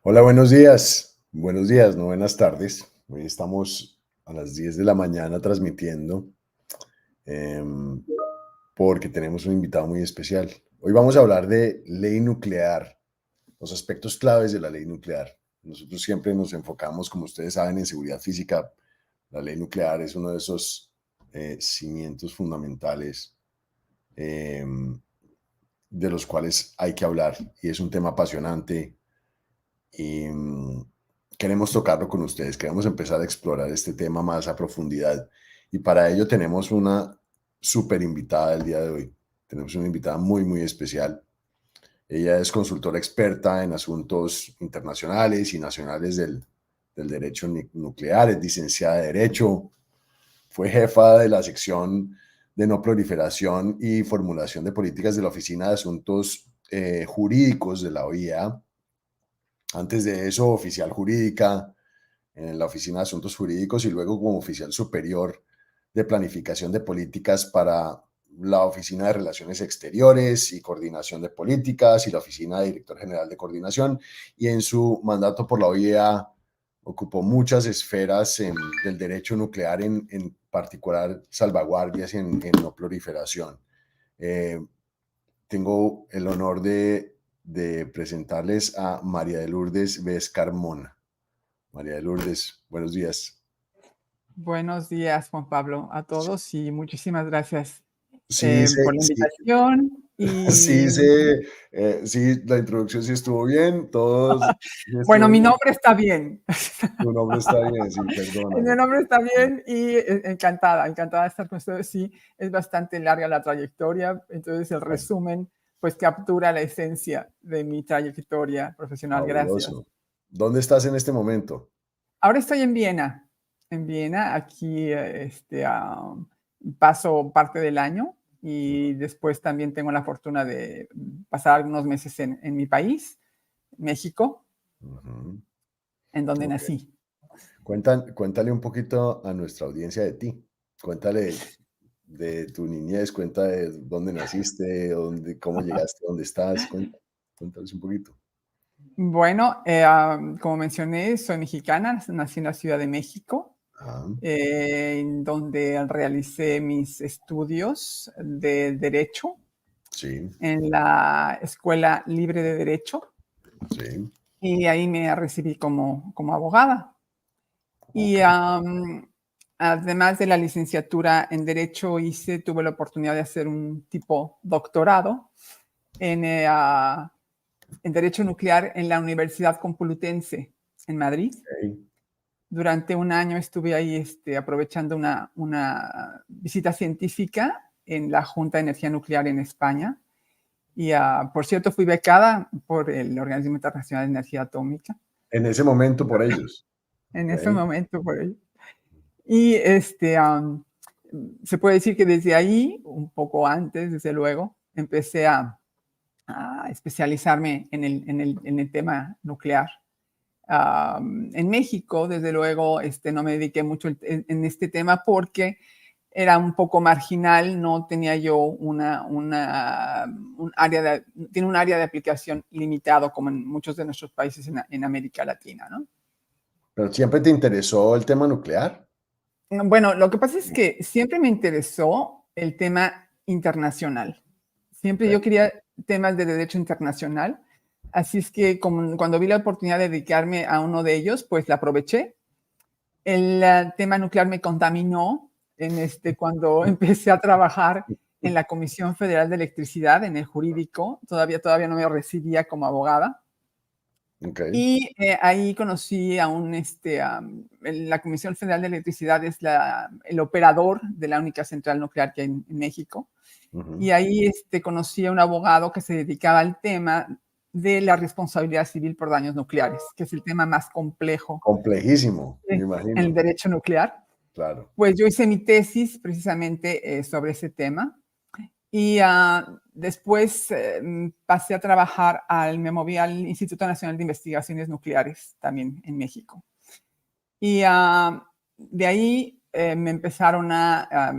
Hola, buenos días. Buenos días, no buenas tardes. Hoy estamos a las 10 de la mañana transmitiendo em, porque tenemos un invitado muy especial. Hoy vamos a hablar de ley nuclear, los aspectos claves de la ley nuclear. Nosotros siempre nos enfocamos, como ustedes saben, en seguridad física. La ley nuclear es uno de esos cimientos fundamentales em, de los cuales hay que hablar y es un tema apasionante y queremos tocarlo con ustedes, queremos empezar a explorar este tema más a profundidad y para ello tenemos una súper invitada el día de hoy. Tenemos una invitada muy, muy especial. Ella es consultora experta en asuntos internacionales y nacionales del derecho nuclear, es licenciada de Derecho, fue jefa de la sección de no proliferación y formulación de políticas de la Oficina de Asuntos Jurídicos de la OIEA. Antes de eso, oficial jurídica en la Oficina de Asuntos Jurídicos y luego como oficial superior de planificación de políticas para la Oficina de Relaciones Exteriores y Coordinación de Políticas y la Oficina de Director General de Coordinación. Y en su mandato por la OEA ocupó muchas esferas del derecho nuclear, en particular salvaguardias en no proliferación. Eh, Tengo el honor de presentarles a María de Lourdes Vez Carmona. María de Lourdes, buenos días. Buenos días, Juan Pablo, a todos y muchísimas gracias Sí, por la invitación. sí, sí, la introducción sí estuvo bien, todos. Sí Bueno, estuvo mi bien. nombre está bien. Tu nombre está bien, sí, Mi perdóname. nombre está bien y encantada de estar con ustedes. Sí, es bastante larga la trayectoria, entonces el resumen pues captura la esencia de mi trayectoria profesional. Gracias. Fabuloso. ¿Dónde estás en este momento? Ahora estoy en Viena, aquí paso parte del año y después también tengo la fortuna de pasar algunos meses en mi país, México, Ujú. en donde Ok. nací. Cuéntale un poquito a nuestra audiencia de ti. Cuéntale de tu niñez, cuenta de dónde naciste, cómo llegaste, dónde estás. Cuéntales un poquito. Bueno, como mencioné, soy mexicana, nací en la Ciudad de México, Ah, en donde realicé mis estudios de Derecho sí, en la Escuela Libre de Derecho. sí. Y ahí me recibí como abogada. Y Ok. además de la licenciatura en Derecho, tuve la oportunidad de hacer un tipo doctorado en Derecho Nuclear en la Universidad Complutense en Madrid. Ok. Durante un año estuve ahí aprovechando una visita científica en la Junta de Energía Nuclear en España. Y por cierto, fui becada por el Organismo Internacional de Energía Atómica. En ese momento por ellos. En Ok. ese momento, por ahí. Y se puede decir que desde ahí, un poco antes, desde luego, empecé a especializarme en el tema nuclear. En México, desde luego, no me dediqué mucho en este tema porque era un poco marginal, no tenía yo un área tiene un área de aplicación limitado como en muchos de nuestros países en América Latina, ¿no? ¿Pero siempre te interesó el tema nuclear? Bueno, lo que pasa es que siempre me interesó el tema internacional. Siempre yo Ok. quería temas de derecho internacional. Así es que cuando vi la oportunidad de dedicarme a uno de ellos, pues la aproveché. El tema nuclear me contaminó cuando empecé a trabajar en la Comisión Federal de Electricidad, en el jurídico. Todavía no me recibía como abogada. Ok. Y ahí conocí a la Comisión Federal de Electricidad es el operador de la única central nuclear que hay en México. Ujú. Y ahí conocí a un abogado que se dedicaba al tema de la responsabilidad civil por daños nucleares, que es el tema más complejo Complejísimo, me en el imagino. derecho nuclear. Claro. Pues yo hice mi tesis precisamente sobre ese tema y después pasé a trabajar me moví al Instituto Nacional de Investigaciones Nucleares, también en México. Y de ahí me empezaron a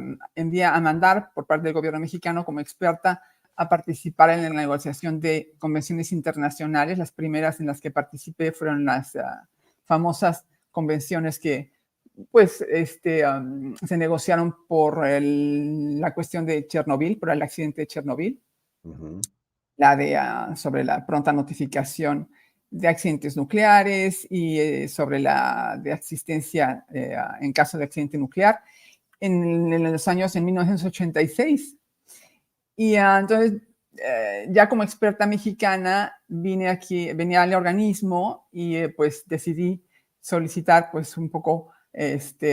mandar por parte del gobierno mexicano como experta a participar en la negociación de convenciones internacionales. Las primeras en las que participé fueron las famosas convenciones que pues se negociaron por la cuestión de Chernobyl, por el accidente de Chernobyl, la de sobre la pronta notificación de accidentes nucleares y sobre la de asistencia en caso de accidente nuclear en los años en 1986. Y entonces, ya como experta mexicana, venía al organismo y pues decidí solicitar pues un poco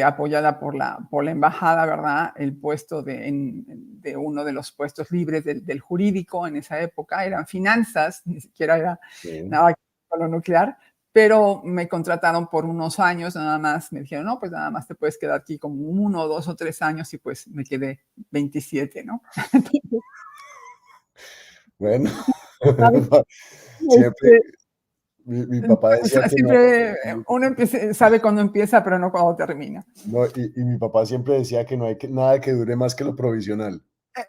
apoyada por la embajada, ¿verdad? El puesto de uno de los puestos libres del jurídico en esa época, eran finanzas, ni siquiera era nada con lo nuclear, pero me contrataron por unos años nada más, me dijeron, no, pues nada más te puedes quedar aquí como 1, 2 o 3 años y pues me quedé 27, ¿no? Bueno, ¿Sabes? siempre mi papá Pues, decía que no, siempre uno sabe cuándo empieza, pero no cuándo termina. no, y mi papá siempre decía que no hay nada que dure más que lo provisional.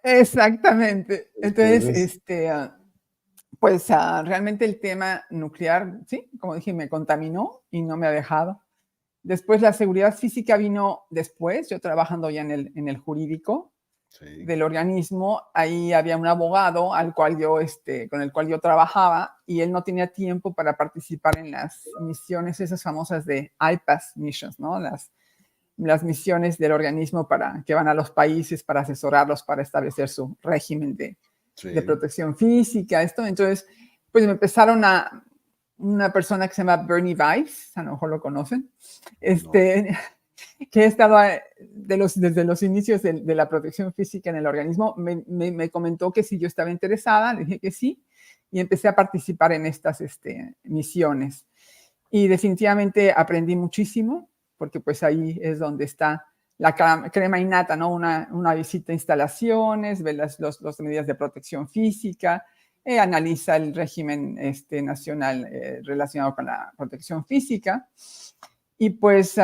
Exactamente. Entonces, Entonces, pues realmente el tema nuclear, sí, como dije, me contaminó y no me ha dejado. Después la seguridad física vino después, yo trabajando ya en el jurídico sí, del organismo, ahí había un abogado con el cual yo trabajaba y él no tenía tiempo para participar en las misiones esas famosas de IPAS missions, ¿no? Las misiones del organismo que van a los países para asesorarlos para establecer su régimen de sí, protección física, esto. Entonces, pues me empezaron una persona que se llama Bernie Weiss, a lo mejor lo conocen, no, que he estado desde los inicios de la protección física en el organismo, me comentó que si yo estaba interesada, le dije que sí, y empecé a participar en estas misiones. Y definitivamente aprendí muchísimo, porque pues ahí es donde está la crema innata, ¿no? Una visita a instalaciones, ve las medidas de protección física, analiza el régimen nacional relacionado con la protección física. Y pues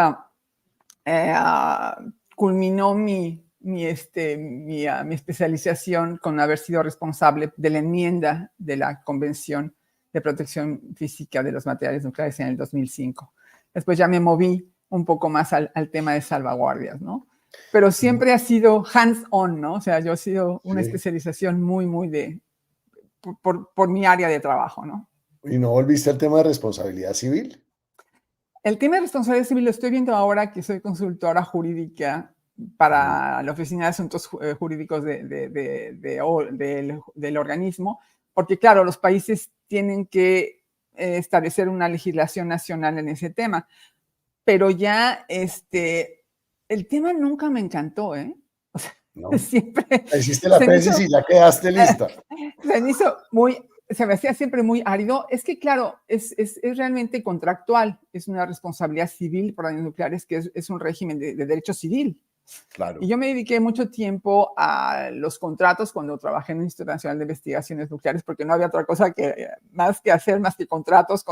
culminó mi especialización con haber sido responsable de la enmienda de la Convención de Protección Física de los Materiales Nucleares en el 2005. Después ya me moví un poco más al tema de salvaguardias, ¿no? Pero siempre ha sido hands-on, ¿no? O sea, yo he sido una sí. especialización muy por mi área de trabajo, ¿no? ¿Y no volviste al tema de responsabilidad civil? El tema de responsabilidad civil lo estoy viendo ahora que soy consultora jurídica Ujú, para la Oficina de Asuntos Jurídicos del organismo, porque claro, los países tienen que establecer una legislación nacional en ese tema, pero ya el tema nunca me encantó, ¿eh? O sea, ¿no? siempre Hiciste la se me tesis hizo y ya quedaste lista. se me hizo se me hacía siempre muy árido. Es que, claro, es realmente contractual, es una responsabilidad civil por daños nucleares, que es un régimen de derecho civil. Y Claro, yo me dediqué mucho tiempo a los contratos cuando trabajé en el Instituto Nacional de Investigaciones Nucleares, porque no había otra cosa más que hacer, más que contratos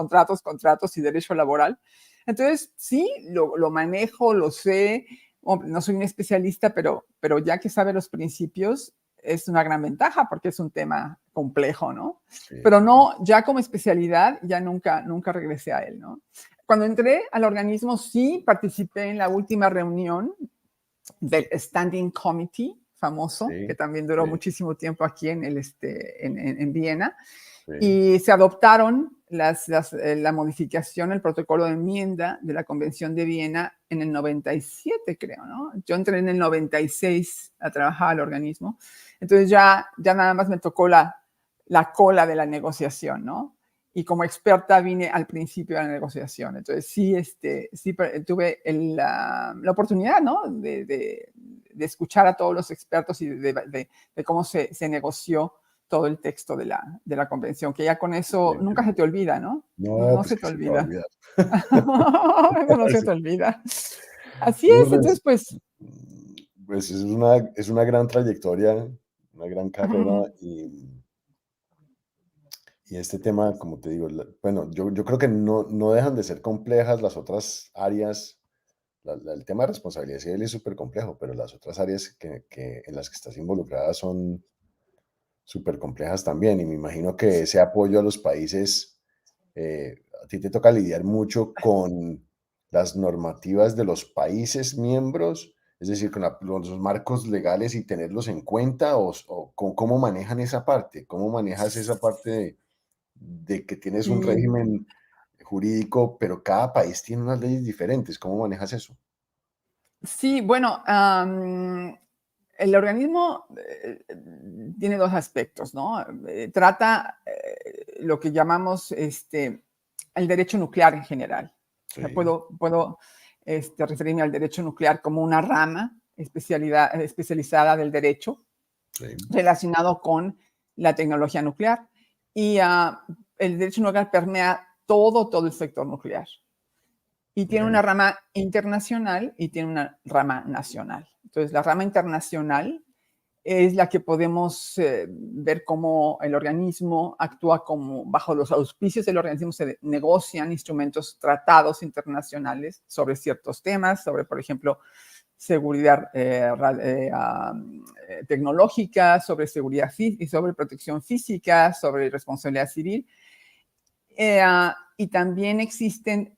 y derecho laboral. Entonces, sí, lo manejo, lo sé. Hombre, no soy un especialista, pero ya que sabe los principios, es una gran ventaja porque es un tema complejo, ¿no? sí, Pero no, ya como especialidad, ya nunca regresé a él, ¿no? Cuando entré al organismo, sí participé en la última reunión del Standing Committee famoso, que sí, también duró sí, muchísimo tiempo aquí en Viena, sí, y se adoptaron la modificación, el protocolo de enmienda de la Convención de Viena en el 97, creo, ¿no? Yo entré en el 96 a trabajar al organismo, entonces ya nada más me tocó la cola de la negociación, ¿no? Y como experta vine al principio de la negociación. Entonces sí tuve la oportunidad, ¿no? De escuchar a todos los expertos y de cómo se negoció todo el texto de la convención, que ya con eso nunca se te olvida, ¿no? No, No, no pues se que te se te va a olvida. olvidar. Eso no se Sí. te olvida. Así No, es, entonces pues, pues es una gran trayectoria, una gran carrera y este tema, como te digo, bueno, yo creo que no dejan de ser complejas las otras áreas. El tema de responsabilidad civil es súper complejo, pero las otras áreas en las que estás involucrada son súper complejas también. Y me imagino que ese apoyo a los países, a ti te toca lidiar mucho con las normativas de los países miembros, es decir, con los marcos legales y tenerlos en cuenta, o cómo manejan esa parte, cómo manejas esa parte de que tienes un sí, régimen jurídico, pero cada país tiene unas leyes diferentes. ¿Cómo manejas eso? sí, bueno, el organismo tiene dos aspectos, ¿no? Trata lo que llamamos el derecho nuclear en general. O sea, Sí, puedo referirme al derecho nuclear como una rama especializada del derecho sí, relacionado con la tecnología nuclear. Y el derecho nuclear permea todo el sector nuclear. Y tiene una bien, rama internacional y tiene una rama nacional. Entonces, la rama internacional es la que podemos ver cómo el organismo actúa como bajo los auspicios del organismo se negocian instrumentos, tratados internacionales sobre ciertos temas, sobre, por ejemplo, seguridad tecnológica, sobre seguridad y sobre protección física, sobre responsabilidad civil. Y también existen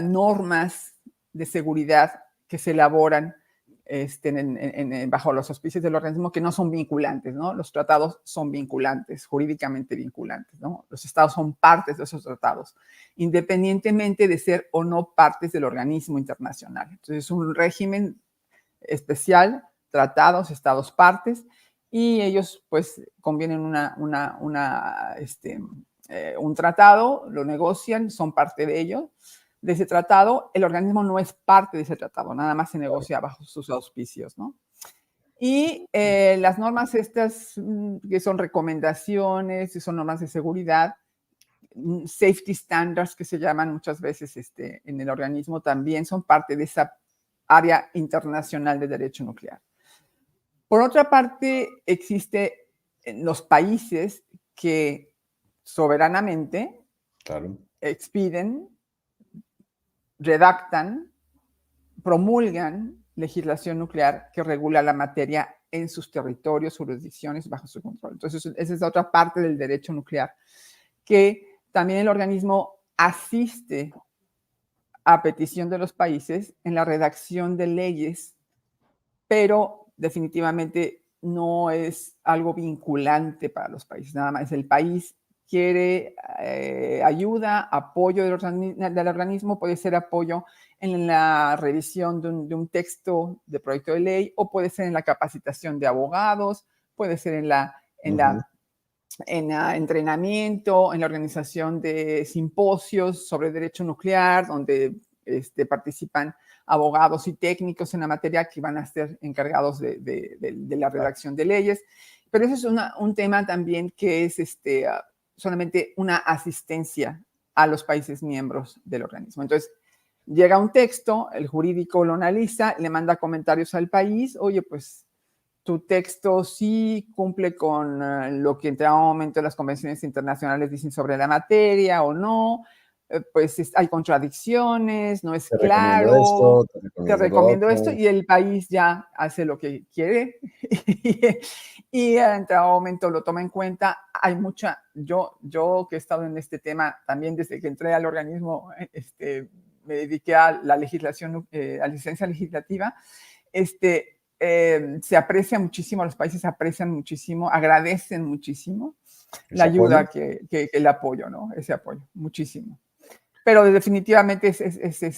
normas de seguridad que se elaboran bajo los auspicios del organismo que no son vinculantes, ¿no? Los tratados son vinculantes, jurídicamente vinculantes, ¿no? Los estados son partes de esos tratados, independientemente de ser o no partes del organismo internacional. Entonces, es un régimen especial, tratados, estados partes, y ellos pues convienen un tratado, lo negocian, son parte de ello. De ese tratado, el organismo no es parte de ese tratado, nada más se claro. negocia bajo sus auspicios, ¿no? Y las normas estas, que son recomendaciones, que son normas de seguridad, safety standards que se llaman muchas veces en el organismo, también son parte de esa área internacional de derecho nuclear. Por otra parte, existe en los países que soberanamente Claro, expiden, redactan, promulgan legislación nuclear que regula la materia en sus territorios, jurisdicciones, bajo su control. Entonces, esa es otra parte del derecho nuclear, que también el organismo asiste a petición de los países en la redacción de leyes, pero definitivamente no es algo vinculante para los países, nada más el país quiere ayuda, apoyo del organismo, puede ser apoyo en la revisión de un texto de proyecto de ley o puede ser en la capacitación de abogados, puede ser en ujú, la en entrenamiento, en la organización de simposios sobre derecho nuclear, donde participan abogados y técnicos en la materia que van a ser encargados de la claro. redacción de leyes. Pero eso es un tema también que es solamente una asistencia a los países miembros del organismo. Entonces, llega un texto, el jurídico lo analiza, le manda comentarios al país, oye, pues tu texto sí cumple con lo que en todo momento las convenciones internacionales dicen sobre la materia o no, pues hay contradicciones, no es Te recomiendo claro, esto, te te recomiendo lo recomiendo esto otro. y el país ya hace lo que quiere y en todo momento lo toma en cuenta. Hay mucha, yo que he estado en este tema también desde que entré al organismo, me dediqué a la legislación, a licencia legislativa, se aprecia muchísimo, los países aprecian muchísimo, agradecen muchísimo la ¿Ese apoyo? ayuda el apoyo, ¿no? Ese apoyo, muchísimo. Pero definitivamente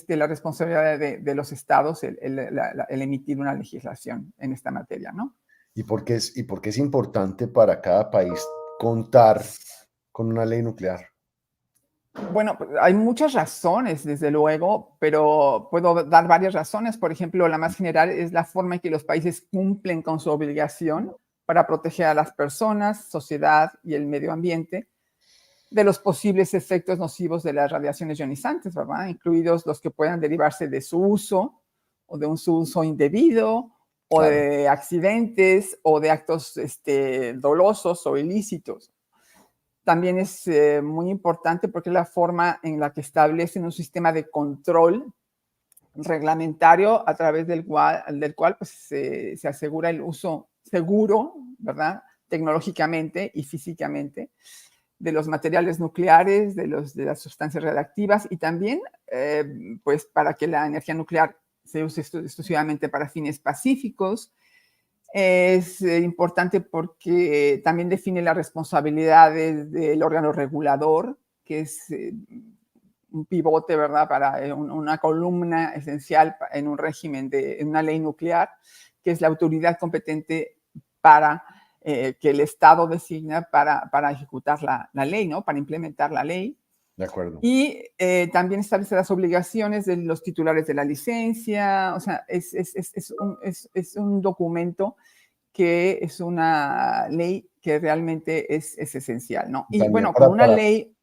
la responsabilidad de los estados el emitir una legislación en esta materia, ¿no? Y por qué es importante para cada país contar con una ley nuclear? Bueno, pues, hay muchas razones, desde luego, pero puedo dar varias razones. Por ejemplo, la más general es la forma en que los países cumplen con su obligación para proteger a las personas, sociedad y el medio ambiente de los posibles efectos nocivos de las radiaciones ionizantes, ¿verdad? Incluidos los que puedan derivarse de su uso o de un su uso indebido o Claro, de accidentes o de actos dolosos o ilícitos. También es muy importante porque es la forma en la que establecen un sistema de control reglamentario a través del cual pues, se asegura el uso seguro, ¿verdad? Tecnológicamente y físicamente de los materiales nucleares, de las sustancias radiactivas y también pues para que la energía nuclear se use exclusivamente para fines pacíficos. Es importante porque también define las responsabilidades del órgano regulador, que es un pivote, ¿verdad? Para una columna esencial en un régimen en una ley nuclear, que es la autoridad competente para que el Estado designa para ejecutar la ley, ¿no? Para implementar la ley. de acuerdo. Y también establece las obligaciones de los titulares de la licencia. O sea, es un documento que es una ley que realmente es esencial, ¿no? Y También bueno, como una ley,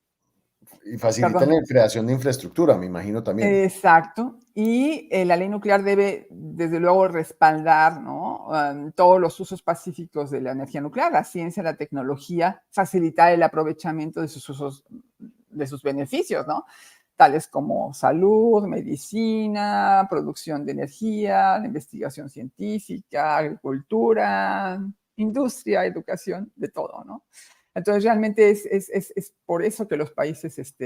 y facilitan perdón, la creación de infraestructura, me imagino también. exacto. Y la ley nuclear debe, desde luego, respaldar, ¿no? Todos los usos pacíficos de la energía nuclear, la ciencia, la tecnología, facilitar el aprovechamiento de sus usos, de sus beneficios, ¿no? Tales como salud, medicina, producción de energía, la investigación científica, agricultura, industria, educación, de todo, ¿no? Entonces, realmente es por eso que los países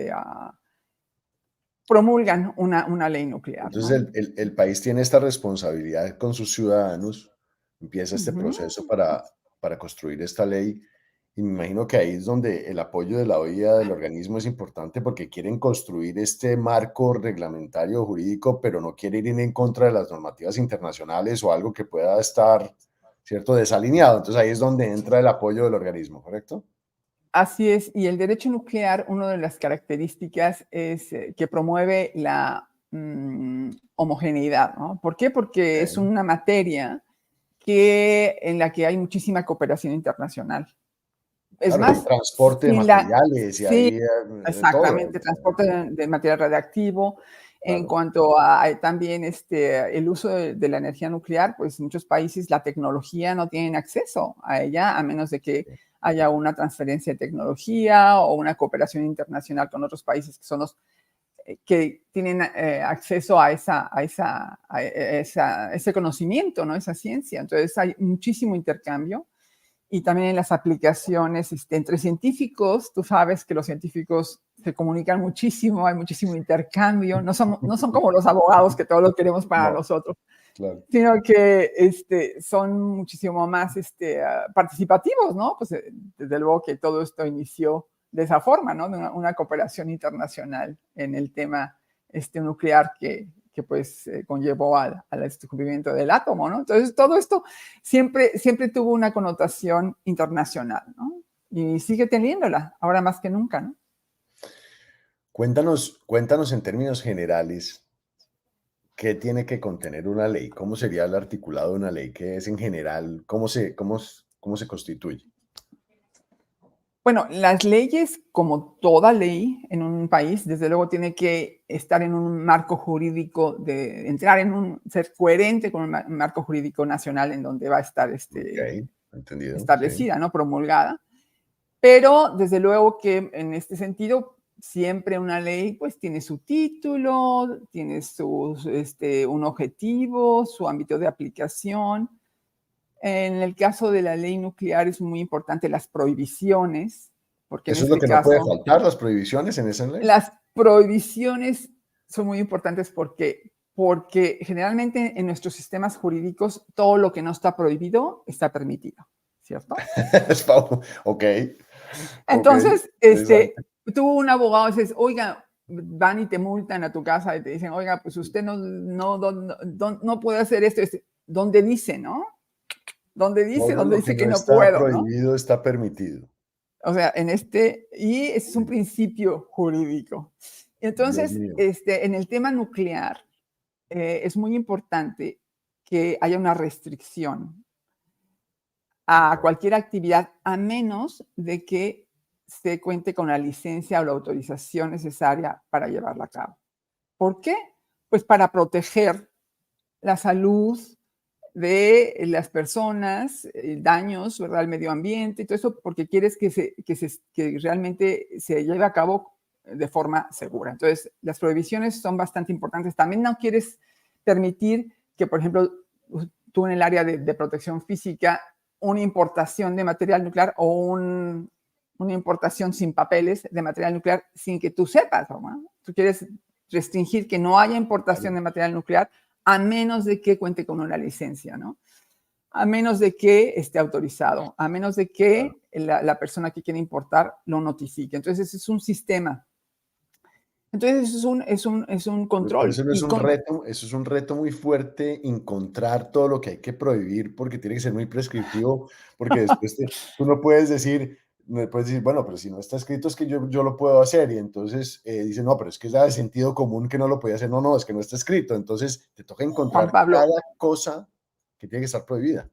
promulgan una ley nuclear, Entonces ¿no? el país tiene esta responsabilidad con sus ciudadanos, empieza este Ujú. proceso para construir esta ley y me imagino que ahí es donde el apoyo de la OEA, del organismo, es importante porque quieren construir este marco reglamentario jurídico, pero no quieren ir en contra de las normativas internacionales o algo que pueda estar, ¿cierto?, desalineado. Entonces ahí es donde entra el apoyo del organismo, ¿correcto? Así es, y el derecho nuclear, una de las características es que promueve la homogeneidad, ¿no? ¿Por qué? Porque es Ok. una materia en la que hay muchísima cooperación internacional. Es Claro, hay más, transporte de sin la, materiales y sí, hay de todo. exactamente, transporte de material radiactivo. En Claro, cuanto a también el uso de la energía nuclear, pues muchos países la tecnología no tienen acceso a ella, a menos de que sí, haya una transferencia de tecnología o una cooperación internacional con otros países que son los que tienen acceso a ese conocimiento, ¿no? Esa ciencia. Entonces hay muchísimo intercambio y también en las aplicaciones entre científicos. Tú sabes que los científicos se comunican muchísimo, hay muchísimo intercambio, no son como los abogados que todo lo queremos para no, nosotros, claro. sino que son muchísimo más participativos, ¿no? Pues desde luego que todo esto inició de esa forma, ¿no? De una cooperación internacional en el tema nuclear que pues conllevó al descubrimiento del átomo, ¿no? Entonces todo esto siempre tuvo una connotación internacional, ¿no? Y sigue teniéndola, ahora más que nunca, ¿no? Cuéntanos en términos generales, ¿qué tiene que contener una ley? ¿Cómo sería el articulado de una ley? ¿Qué es en general? ¿Cómo se constituye? Bueno, las leyes, como toda ley en un país, desde luego tiene que estar en un marco jurídico ser coherente con un marco jurídico nacional en donde va a estar Ok, entendido, sí. establecida, ¿no? Promulgada. Pero desde luego que en este sentido, siempre una ley pues tiene su título, tiene un objetivo, su ámbito de aplicación. En el caso de la ley nuclear es muy importante las prohibiciones, porque en ¿Eso es lo este que no puede caso faltar, las prohibiciones en esa ley? las prohibiciones son muy importantes porque generalmente en nuestros sistemas jurídicos todo lo que no está prohibido está permitido, ¿cierto? Ok, ok, Entonces, interesante. tú un abogado dices, oiga, van y te multan a tu casa y te dicen, oiga, pues usted no puede hacer esto, ¿dónde dice, no? ¿Dónde dice? Todo ¿Dónde lo que dice no que no está puedo, no? prohibido está permitido. O sea, y ese es un principio jurídico. Dios Entonces, mío. en el tema nuclear, es muy importante que haya una restricción. a cualquier actividad, a menos de que se cuente con la licencia o la autorización necesaria para llevarla a cabo. ¿Por qué? Pues para proteger la salud de las personas, daños, ¿verdad?, al medio ambiente y todo eso, porque quieres que realmente se lleve a cabo de forma segura. Entonces, las prohibiciones son bastante importantes. También no quieres permitir que, por ejemplo, tú en el área de protección física, una importación de material nuclear o una importación sin papeles de material nuclear sin que tú sepas, ¿no? Tú quieres restringir que no haya importación de material nuclear a menos de que cuente con una licencia, ¿no? A menos de que esté autorizado, a menos de que la persona que quiere importar lo notifique. Entonces, ese es un sistema. Entonces, es un Pero control. eso no es un reto, eso es un reto muy fuerte, encontrar todo lo que hay que prohibir, porque tiene que ser muy prescriptivo, porque después tú no puedes decir, bueno, pero si no está escrito es que yo lo puedo hacer, y entonces dicen, no, pero es que es de sentido común que no lo podía hacer, no, no, es que no está escrito, entonces te toca Juan encontrar Pablo, cada cosa que tiene que estar prohibida.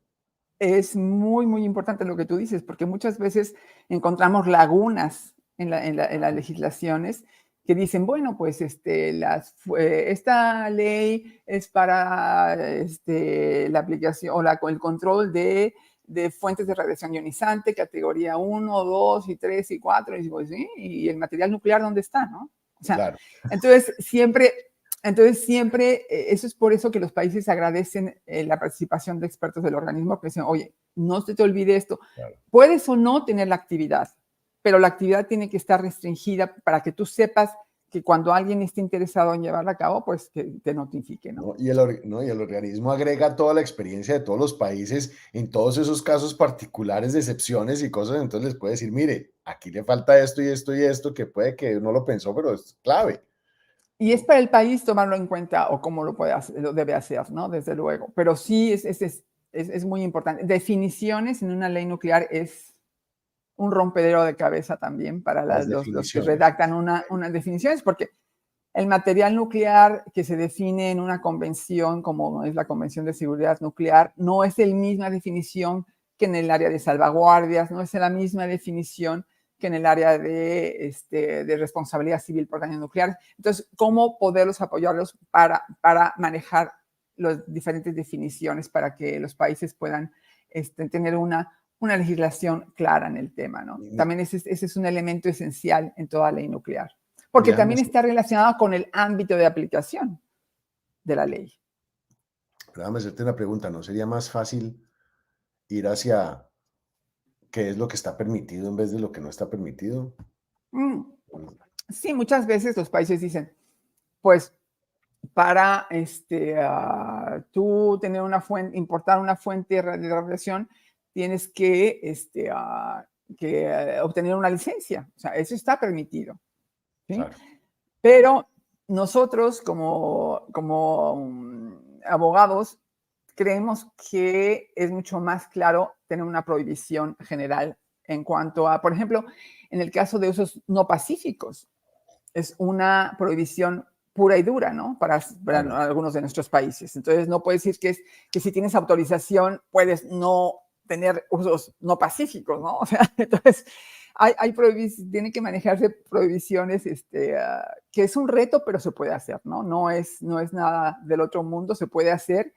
es muy, muy importante lo que tú dices, porque muchas veces encontramos lagunas en las legislaciones que dicen, bueno, pues esta ley es para la aplicación o el control de fuentes de radiación ionizante, categoría 1, 2 y 3 y 4, y digo, sí, y el material nuclear, ¿dónde está, no? O sea, Claro, entonces siempre, eso es por eso que los países agradecen la participación de expertos del organismo, que dicen, oye, no se te olvide esto. claro. Puedes o no tener la actividad, pero la actividad tiene que estar restringida para que tú sepas que cuando alguien esté interesado en llevarla a cabo, pues que te notifique, ¿no? ¿No? ¿No? Y el organismo agrega toda la experiencia de todos los países en todos esos casos particulares de excepciones y cosas, entonces les puede decir, mire, aquí le falta esto y esto y esto, que puede que no lo pensó, pero es clave. Y es para el país tomarlo en cuenta o cómo lo debe hacer, ¿no? Desde luego. Pero sí es muy importante. Definiciones en una ley nuclear es un rompedero de cabeza también para Las los que definiciones. redactan unas definiciones, porque el material nuclear que se define en una convención, como es la Convención de Seguridad Nuclear, no es la misma definición que en el área de salvaguardias, no es la misma definición que en el área de responsabilidad civil por daños nucleares. Entonces, ¿cómo poderlos apoyarlos para manejar las diferentes definiciones para que los países puedan tener una legislación clara en el tema, ¿no? Y, También ese es un elemento esencial en toda ley nuclear, y porque déjame, también está relacionado con el ámbito de aplicación de la ley. déjame hacerte una pregunta, ¿no sería más fácil ir hacia qué es lo que está permitido en vez de lo que no está permitido? Mm, Sí, muchas veces los países dicen, pues para tú tener una fuente, importar una fuente de radiación, tienes que obtener una licencia. O sea, eso está permitido, ¿sí? Claro, Pero nosotros abogados creemos que es mucho más claro tener una prohibición general en cuanto a, por ejemplo, en el caso de usos no pacíficos, es una prohibición pura y dura, ¿no? Para claro. algunos de nuestros países. Entonces, no puedes decir que si tienes autorización puedes no tener usos no pacíficos, ¿no? O sea, entonces, tiene que manejarse prohibiciones, que es un reto, pero se puede hacer, ¿no? No es nada del otro mundo, se puede hacer.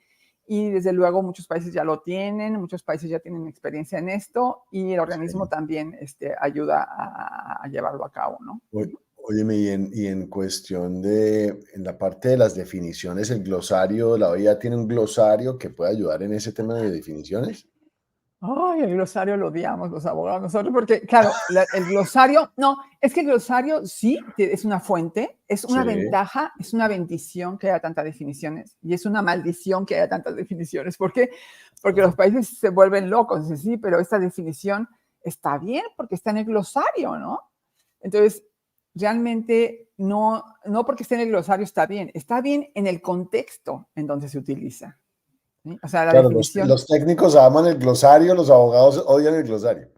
Y desde luego muchos países ya lo tienen, muchos países ya tienen experiencia en esto y el organismo Sí. también ayuda a llevarlo a cabo, ¿no? Óyeme, y en cuestión en la parte de las definiciones, el glosario, la OEA tiene un glosario que puede ayudar en ese tema de definiciones. Ay, el glosario lo odiamos los abogados nosotros, porque claro, el glosario, no, es que el glosario sí es una fuente, es una Sí, ventaja, es una bendición que haya tantas definiciones y es una maldición que haya tantas definiciones. ¿Por qué? Porque los países se vuelven locos, dicen, sí, pero esta definición está bien porque está en el glosario, ¿no? Entonces, realmente no porque esté en el glosario está bien en el contexto en donde se utiliza, ¿sí? O sea, la claro, los, definición. los técnicos aman el glosario, los abogados odian el glosario.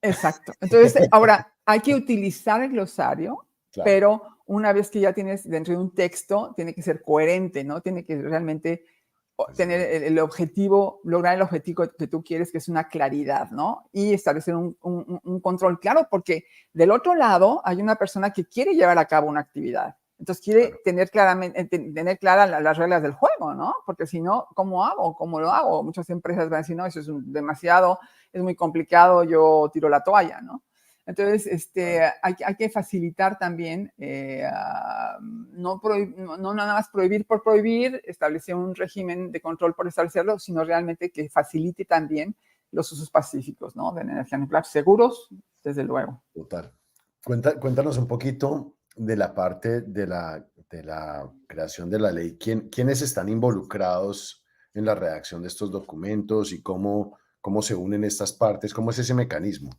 Exacto. Entonces, ahora hay que utilizar el glosario, Claro, pero una vez que ya tienes dentro de un texto, tiene que ser coherente, ¿no? Tiene que realmente tener el objetivo, lograr el objetivo que tú quieres, que es una claridad, ¿no? Y establecer un control claro, porque del otro lado hay una persona que quiere llevar a cabo una actividad. Entonces quiere tener tener claras las reglas del juego, ¿no? Porque si no, ¿cómo hago? ¿Cómo lo hago? Muchas empresas van a decir, no, eso es demasiado, es muy complicado, yo tiro la toalla, ¿no? Entonces, hay que facilitar también, no nada más prohibir por prohibir, establecer un régimen de control por establecerlo, sino realmente que facilite también los usos pacíficos, ¿no? De la energía nuclear, seguros, desde luego. Total. Cuéntanos un poquito de la parte de la creación de la ley. ¿Quiénes están involucrados en la redacción de estos documentos y cómo se unen estas partes? ¿Cómo es ese mecanismo?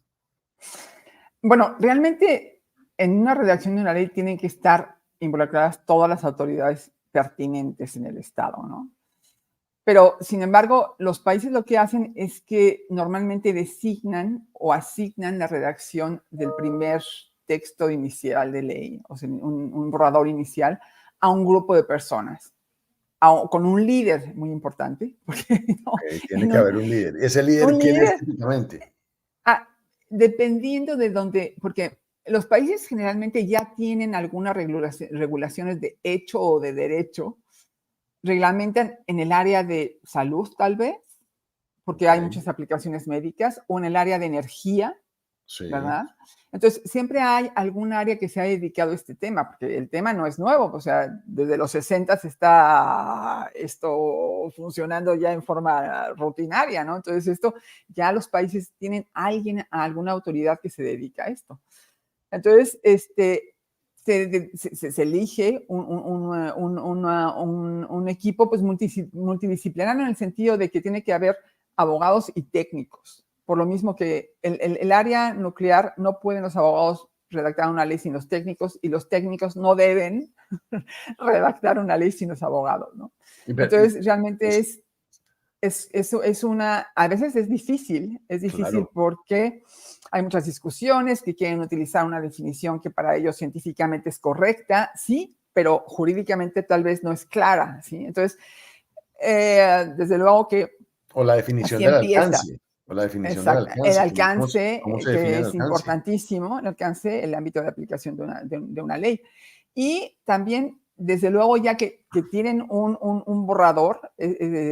Bueno, realmente en una redacción de una ley tienen que estar involucradas todas las autoridades pertinentes en el Estado, ¿no? Pero, sin embargo, los países lo que hacen es que normalmente designan o asignan la redacción del primer texto inicial de ley, o sea, un borrador inicial, a un grupo de personas, con un líder muy importante, porque no, Tiene que haber un líder. ¿Ese líder un quién es líder, típicamente? dependiendo de dónde, porque los países generalmente ya tienen algunas regulaciones de hecho o de derecho, reglamentan en el área de salud, tal vez, porque hay Ok, muchas aplicaciones médicas, o en el área de energía, sí. ¿verdad? Entonces, siempre hay algún área que se ha dedicado a este tema, porque el tema no es nuevo, o sea, desde los 60 está esto funcionando ya en forma rutinaria, ¿no? Entonces, esto ya los países tienen alguna autoridad que se dedica a esto. Entonces, se elige un equipo pues, multidisciplinario en el sentido de que tiene que haber abogados y técnicos. Por lo mismo que el área nuclear no pueden los abogados redactar una ley sin los técnicos y los técnicos no deben redactar una ley sin los abogados, ¿no? Entonces, realmente Es- a veces es difícil claro, porque hay muchas discusiones que quieren utilizar una definición que para ellos científicamente es correcta, sí, pero jurídicamente tal vez no es clara, ¿sí? Entonces, desde luego que o la definición así del empieza. alcance, o la definición del Exacto. El alcance, alcance, cómo se define que el es alcance. importantísimo, el alcance, el ámbito de aplicación de una ley. Y también, desde luego, ya que tienen un borrador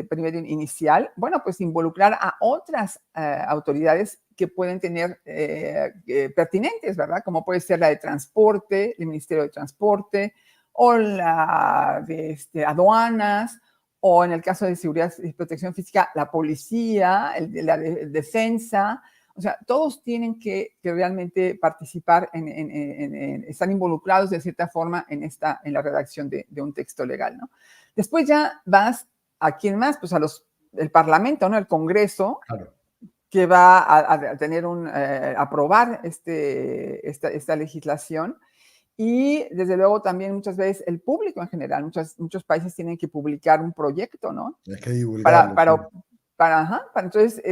primero inicial, bueno, pues involucrar a otras autoridades que pueden tener pertinentes, ¿verdad? Como puede ser la de transporte, el Ministerio de Transporte, o la de aduanas, o en el caso de seguridad y protección física, la policía, la defensa, o sea, todos tienen que realmente participar, estar involucrados de cierta forma en la redacción de un texto legal, ¿no? Después ya vas a quién más, pues el Parlamento, ¿no? El Congreso, Claro. que va a tener aprobar esta legislación. Y desde luego también muchas veces el público en general, muchos países tienen que publicar un proyecto, ¿no? Hay que Para, divulgarlo, para, sí. entonces,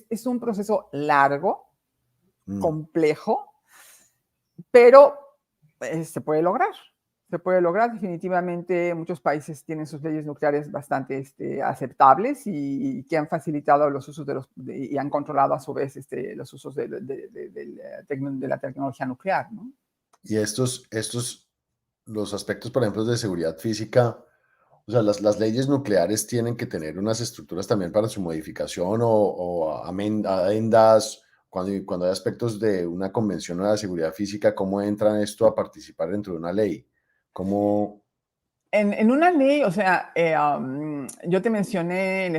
es un proceso largo, Mm. complejo, pero se puede lograr. Se puede lograr, definitivamente muchos países tienen sus leyes nucleares bastante aceptables y que han facilitado los usos y han controlado a su vez los usos de la tecnología nuclear, ¿no? Y los aspectos, por ejemplo, de seguridad física, o sea, las leyes nucleares tienen que tener unas estructuras también para su modificación o adendas, cuando hay aspectos de una convención o de la seguridad física, ¿cómo entra esto a participar dentro de una ley? ¿Cómo? En una ley, o sea, yo te mencioné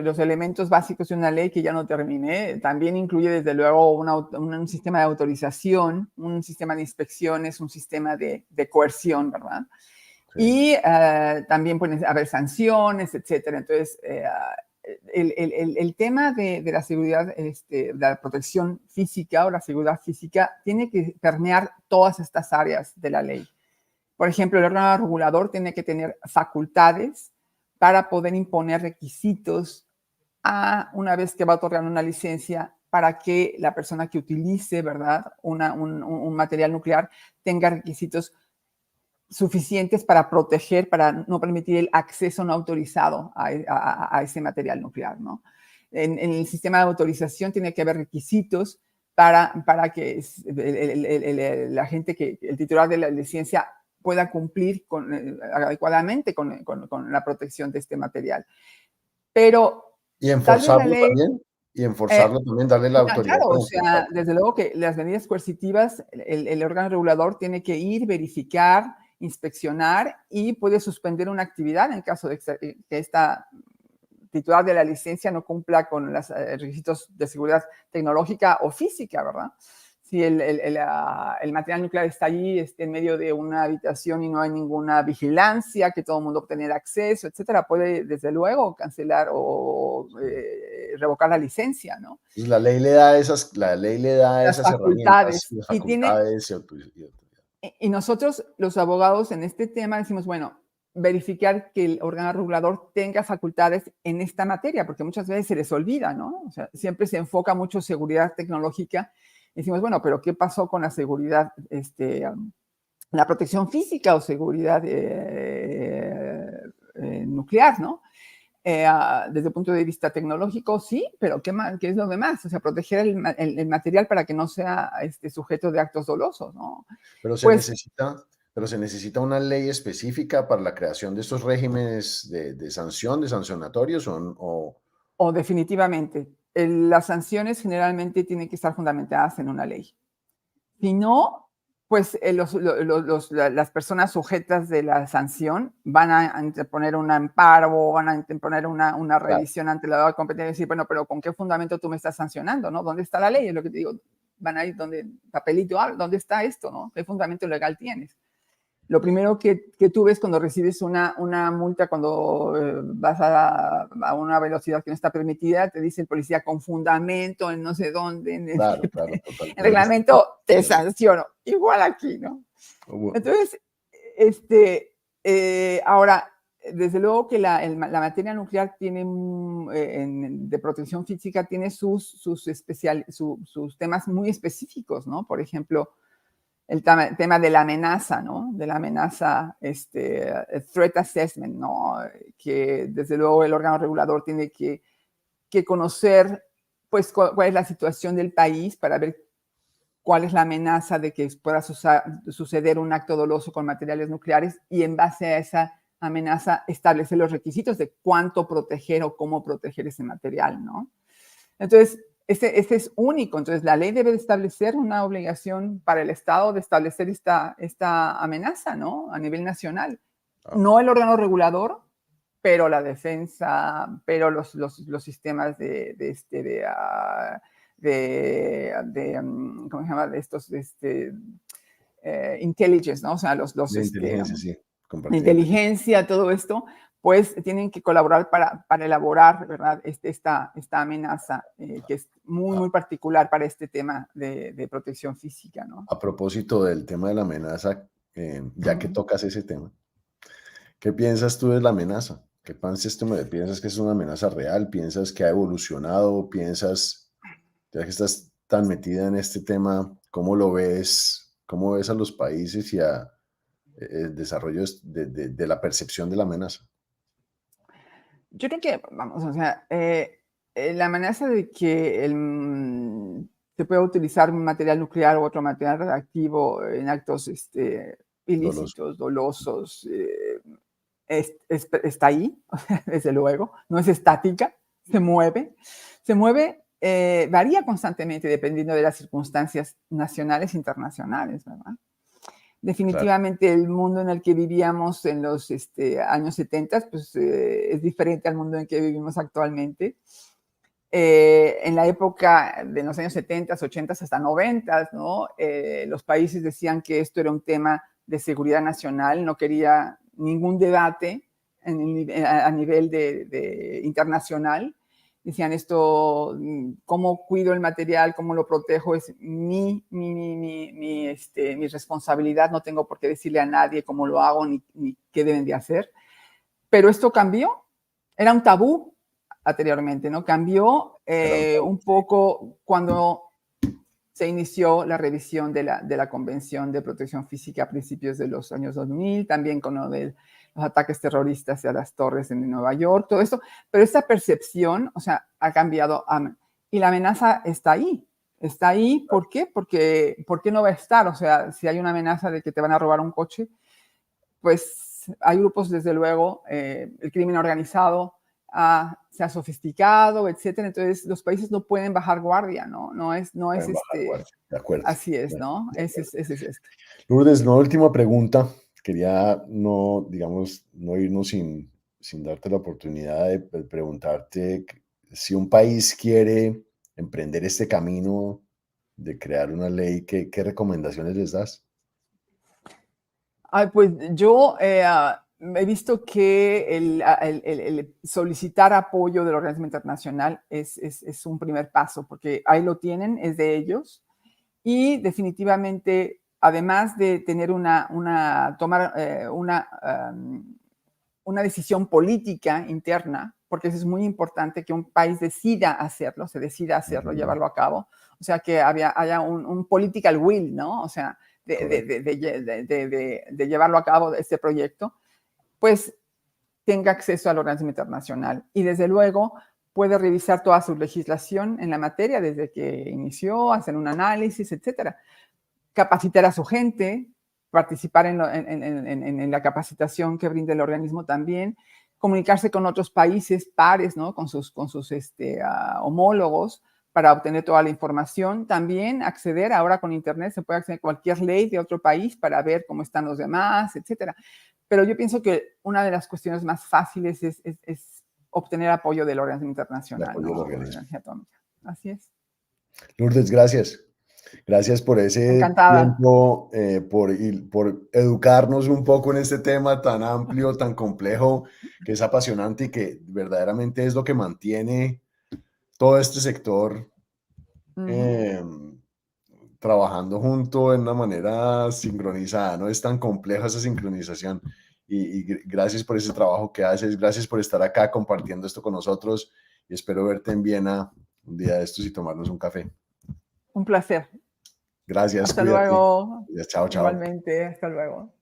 los elementos básicos de una ley que ya no terminé. También incluye, desde luego, un sistema de autorización, un sistema de inspecciones, un sistema de coerción, ¿verdad? Sí, Y también pueden haber sanciones, etcétera. Entonces, el tema de la seguridad, de la protección física o la seguridad física, tiene que permear todas estas áreas de la ley. Por ejemplo, el órgano regulador tiene que tener facultades para poder imponer requisitos una vez que va a otorgar una licencia para que la persona que utilice, ¿verdad?, un material nuclear tenga requisitos suficientes para proteger, para no permitir el acceso no autorizado a ese material nuclear, ¿no? En el sistema de autorización tiene que haber requisitos para que la gente, el titular de la licencia pueda cumplir adecuadamente con la protección de este material. Pero Y tal vez la enforzarlo ley... también, y enforzarlo también, darle la autoridad Claro, para o sea, enforzarlo. desde luego que las medidas coercitivas, el órgano regulador tiene que ir, verificar, inspeccionar y puede suspender una actividad en caso de que esta titular de la licencia no cumpla con los requisitos de seguridad tecnológica o física, ¿verdad? Si el material nuclear está allí, en medio de una habitación y no hay ninguna vigilancia, que todo el mundo obtenga acceso, etcétera, puede desde luego cancelar o revocar la licencia, ¿no? Entonces, la ley le da Las esas herramientas, facultades. las facultades y autoridad. Y nosotros, los abogados, en este tema decimos, bueno, verificar que el órgano regulador tenga facultades en esta materia, porque muchas veces se les olvida, ¿no? O sea, siempre se enfoca mucho seguridad tecnológica. Decimos, bueno, pero ¿qué pasó con la seguridad, la protección física o seguridad nuclear, ¿no? Desde el punto de vista tecnológico, sí, pero ¿qué es lo demás? O sea, proteger el material para que no sea sujeto de actos dolosos, ¿no? Pero se Pues, necesita, pero se necesita una ley específica para la creación de estos regímenes de sanción, de sancionatorios, o definitivamente, las sanciones generalmente tienen que estar fundamentadas en una ley. Si no, pues las personas sujetas de la sanción van a interponer un amparo, van a interponer una claro, revisión ante la competencia y decir, bueno, pero ¿con qué fundamento tú me estás sancionando? ¿No? ¿Dónde está la ley? Es lo que te digo. Van a ir donde papelito, ¿dónde está esto? ¿No? ¿Qué fundamento legal tienes? Lo primero que tú ves cuando recibes una multa, cuando vas a una velocidad que no está permitida, te dice el policía con fundamento en no sé dónde, en claro, claro, el totalmente. reglamento te sanciono. Igual aquí, ¿no? Entonces, ahora, desde luego que la materia nuclear tiene, de protección física, tiene sus temas muy específicos, ¿no? Por ejemplo, el tema de la amenaza, ¿no? De la amenaza, threat assessment, ¿no? Que desde luego el órgano regulador tiene que conocer, pues, cuál es la situación del país para ver cuál es la amenaza de que pueda suceder un acto doloso con materiales nucleares y en base a esa amenaza establecer los requisitos de cuánto proteger o cómo proteger ese material, ¿no? Entonces, este es único. Entonces, la ley debe de establecer una obligación para el Estado de establecer esta amenaza, ¿no? A nivel nacional. Ah, No el órgano regulador, pero la defensa, pero los sistemas ¿cómo se llama? De estos, intelligence, ¿no? O sea, de inteligencia, sí, la compartida inteligencia. inteligencia, todo esto, pues tienen que colaborar para elaborar, ¿verdad? Esta amenaza que es muy, A, muy particular para este tema de protección física, ¿no? a propósito del tema de la amenaza, ya que tocas ese tema, ¿qué piensas tú de la amenaza? ¿Qué piensas tú? ¿Piensas que es una amenaza real? ¿Piensas que ha evolucionado? ¿Piensas, ya que estás tan metida en este tema, cómo lo ves? ¿Cómo ves a los países y a el desarrollo de la percepción de la amenaza? Yo creo que, vamos, o sea, la amenaza de que se pueda utilizar un material nuclear u otro material radiactivo en actos Doloso. ilícitos, dolosos, está ahí, desde luego, no es estática, se mueve, varía constantemente dependiendo de las circunstancias nacionales e internacionales, ¿verdad? Claro. Definitivamente el mundo en el que vivíamos en los años 70 pues, es diferente al mundo en que vivimos actualmente. En la época de los años 70, 80 hasta 90, ¿no? Los países decían que esto era un tema de seguridad nacional, no quería ningún debate a nivel internacional. Decían esto, cómo cuido el material, cómo lo protejo, es mi responsabilidad, no tengo por qué decirle a nadie cómo lo hago ni qué deben de hacer. Pero esto cambió, era un tabú anteriormente, ¿no? Cambió Era un tabú, un sí. poco cuando se inició la revisión de la Convención de Protección Física a principios de los años 2000, también con lo de los ataques terroristas a las torres en Nueva York, todo esto, pero esta percepción, o sea, ha cambiado y la amenaza está ahí. Está ahí, ¿por qué? Porque ¿por qué no va a estar? O sea, si hay una amenaza de que te van a robar un coche, pues hay grupos, desde luego, el crimen organizado se ha sofisticado, etcétera. Entonces, los países no pueden bajar guardia, ¿no? No es Pueden bajar guardia. De acuerdo. así es, De ¿no? Ese acuerdo. es esto. Lourdes, una última pregunta. Quería no, digamos, no irnos sin darte la oportunidad de preguntarte si un país quiere emprender este camino de crear una ley, ¿qué recomendaciones les das? Ay, pues yo he visto que el solicitar apoyo del organismo internacional es un primer paso, porque ahí lo tienen, es de ellos. Y definitivamente, además de tener tomar una decisión política interna, porque eso es muy importante, que un país decida hacerlo, llevarlo a cabo. O sea, que haya un political will, ¿no? O sea, de llevarlo a cabo este proyecto, pues tenga acceso al organismo internacional. Y desde luego puede revisar toda su legislación en la materia desde que inició, hacer un análisis, etcétera. Capacitar a su gente, participar en la capacitación que brinda el organismo también, comunicarse con otros países pares, ¿no? Con sus homólogos para obtener toda la información. También acceder, ahora con internet se puede acceder a cualquier ley de otro país para ver cómo están los demás, etcétera. Pero yo pienso que una de las cuestiones más fáciles es obtener apoyo del organismo internacional, Apoyo del ¿no? organismo. Energía atómica. Así es. Lourdes, gracias. Gracias por ese Encantada. tiempo, por educarnos un poco en este tema tan amplio, tan complejo, que es apasionante y que verdaderamente es lo que mantiene todo este sector trabajando junto en una manera sincronizada. No es tan compleja esa sincronización. Y gracias por ese trabajo que haces, gracias por estar acá compartiendo esto con nosotros y espero verte en Viena un día de estos y tomarnos un café. Un placer. Gracias, Hasta cuídate. luego. Chao, chao. Igualmente, hasta luego.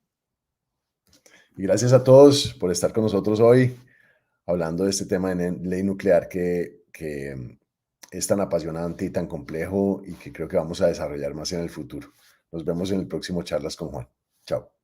Y gracias a todos por estar con nosotros hoy hablando de este tema de ley nuclear que es tan apasionante y tan complejo y que creo que vamos a desarrollar más en el futuro. Nos vemos en el próximo Charlas con Juan. Chao.